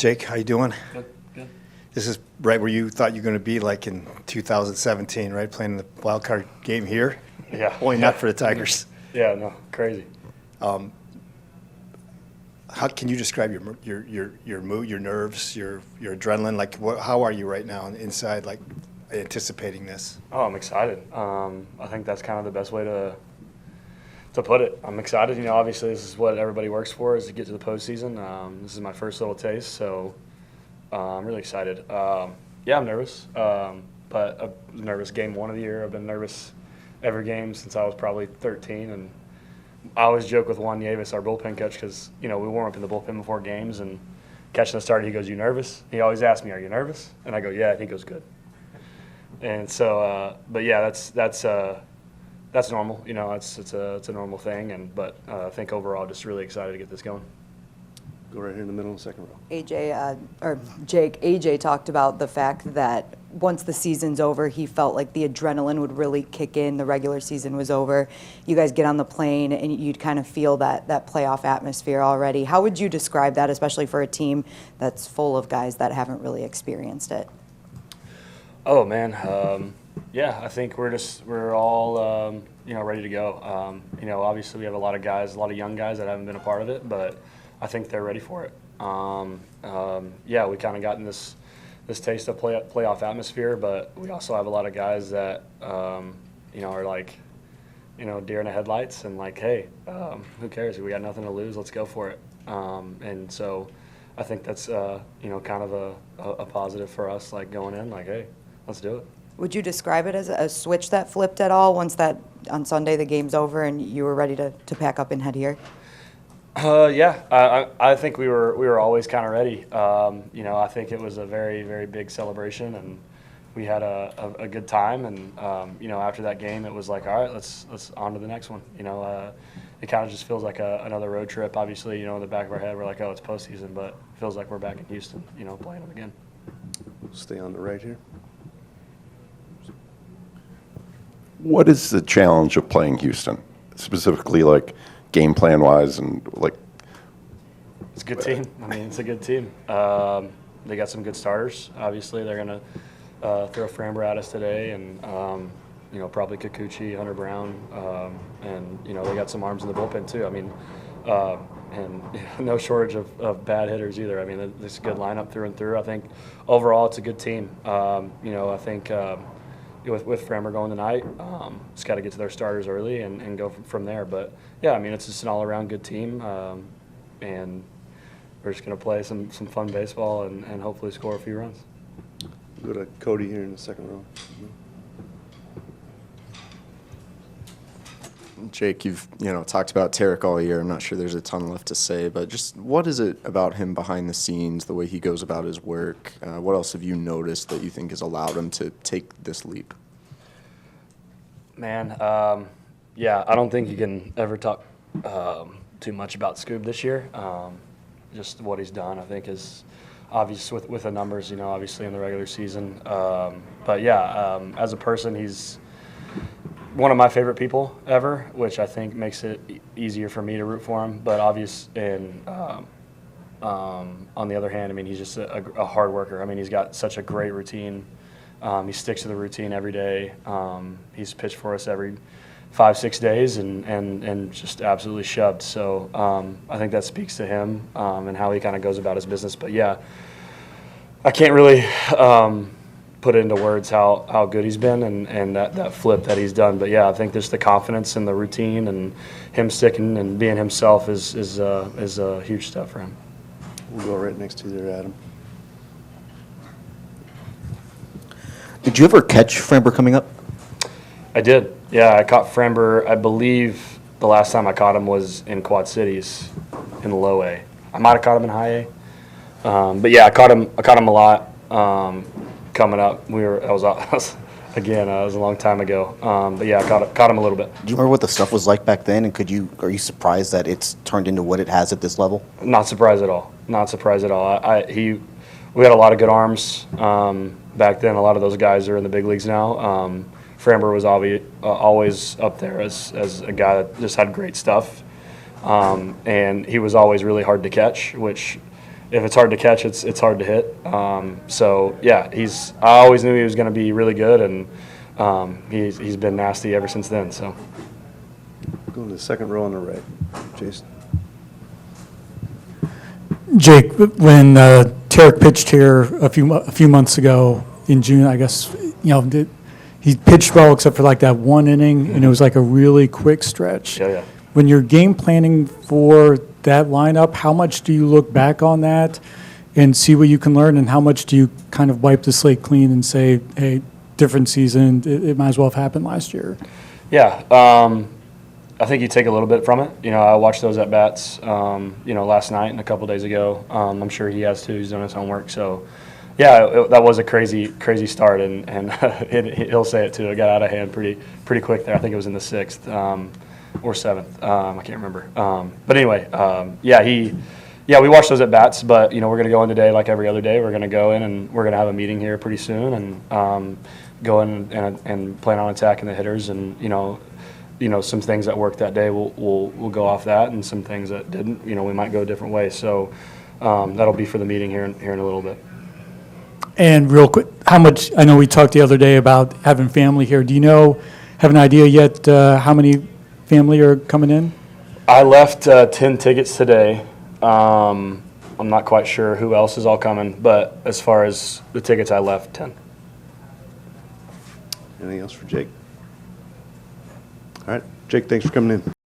Jake, how you doing? Good, good. This is right where you thought you were going to be, like in 2017, right? Playing the wild card game here. Yeah. Only not for the Tigers. Yeah, no, crazy. How can you describe your mood, your nerves, your adrenaline? Like, how are you right now inside, like anticipating this? Oh, I'm excited. I think that's kind of the best way to put it. I'm excited. You know, obviously this is what everybody works for, is to get to the postseason. This is my first little taste, so I'm really excited. Yeah, I'm nervous, but I'm nervous game one of the year. I've been nervous every game since I was probably 13, and I always joke with Juan Nieves, our bullpen coach, because, you know, we warm up in the bullpen before games, and catching the start, he goes, "You nervous?" He always asks me, "Are you nervous?" And I go, "Yeah." And he goes, "Good." And so, but yeah, that's normal. You know, it's a normal thing, but I think overall, just really excited to get this going. Go right here in the middle of the second row. Jake, AJ talked about the fact that once the season's over, he felt like the adrenaline would really kick in. The regular season was over. You guys get on the plane, and you'd kind of feel that playoff atmosphere already. How would you describe that, especially for a team that's full of guys that haven't really experienced it? Oh, man. Yeah, I think we're all, you know, ready to go. You know, obviously we have a lot of guys, a lot of young guys that haven't been a part of it, but I think they're ready for it. Yeah, we kind of gotten this taste of playoff atmosphere, but we also have a lot of guys that, you know, are like, you know, deer in the headlights and like, hey, who cares? We got nothing to lose. Let's go for it. And so I think that's, you know, kind of a positive for us, like going in, like, hey, let's do it. Would you describe it as a switch that flipped at all once that on Sunday the game's over and you were ready to pack up and head here? Yeah, I think we were always kind of ready. You know, I think it was a very, very big celebration, and we had a good time. And you know, after that game, it was like, all right, let's on to the next one. You know, it kind of just feels like another road trip. Obviously, you know, in the back of our head, we're like, oh, it's postseason, but it feels like we're back in Houston. You know, playing them again. Stay on the right here. What is the challenge of playing Houston, specifically like game plan wise and like? It's a good team. I mean, it's a good team. They got some good starters. Obviously, they're gonna throw Framber at us today, and you know, probably Kikuchi, Hunter Brown, and you know, they got some arms in the bullpen too. I mean, and no shortage of bad hitters either. I mean, it's a good lineup through and through. I think overall, it's a good team. You know, I think. With Framber going tonight, just got to get to their starters early and go from there. But, yeah, I mean, it's just an all-around good team, and we're just going to play some fun baseball and hopefully score a few runs. Go to Cody here in the second row. Jake, you've talked about Tarik all year. I'm not sure there's a ton left to say, but just what is it about him behind the scenes, the way he goes about his work? What else have you noticed that you think has allowed him to take this leap? Man, yeah, I don't think you can ever talk too much about Scoob this year. Just what he's done, I think, is obvious with the numbers, you know, obviously in the regular season. But, yeah, as a person, he's one of my favorite people ever, which I think makes it easier for me to root for him. But on the other hand, I mean, he's just a hard worker. I mean, he's got such a great routine. He sticks to the routine every day. He's pitched for us every 5-6 days and just absolutely shoved. So I think that speaks to him and how he kind of goes about his business. But, yeah, I can't really put into words how good he's been and that flip that he's done. But, yeah, I think just the confidence and the routine and him sticking and being himself is a huge step for him. We'll go right next to you there, Adam. Did you ever catch Framber coming up? I did. Yeah, I caught Framber. I believe the last time I caught him was in Quad Cities in the low A. I might have caught him in high A. But, yeah, I caught him a lot. Coming up, that was a long time ago. But yeah, I caught him a little bit. Do you remember what the stuff was like back then, and are you surprised that it's turned into what it has at this level? Not surprised at all. Not surprised at all. We had a lot of good arms back then. A lot of those guys are in the big leagues now. Framber was always up there as a guy that just had great stuff, and he was always really hard to catch, which if it's hard to catch, it's hard to hit. So yeah, I always knew he was going to be really good, and he's been nasty ever since then. So Going to the second row on the right. Jason. Jake, when Tarik pitched here a few months ago in June, I guess, he pitched well except for like that one inning, and it was like a really quick stretch. yeah. When you're game planning for that lineup, how much do you look back on that and see what you can learn, and how much do you kind of wipe the slate clean and say, hey, different season, it might as well have happened last year? Yeah, I think you take a little bit from it. I watched those at bats, last night and a couple days ago. I'm sure he has too. He's doing his homework. So, yeah, that was a crazy start, and he'll say it too. It got out of hand pretty quick there. I think it was in the 6th or 7th. I can't remember. But anyway, we watched those at bats. But we're going to go in today like every other day. We're going to go in and we're going to have a meeting here pretty soon, and go in and plan on attacking the hitters, and some things that worked that day, we'll go off that, and some things that didn't, we might go a different way. So that'll be for the meeting here in a little bit. And real quick, how much, I know we talked the other day about having family here. Do you have an idea yet how many family are coming in? I left 10 tickets today. I'm not quite sure who else is all coming, but as far as the tickets, I left 10. Anything else for Jake? All right, Jake, thanks for coming in.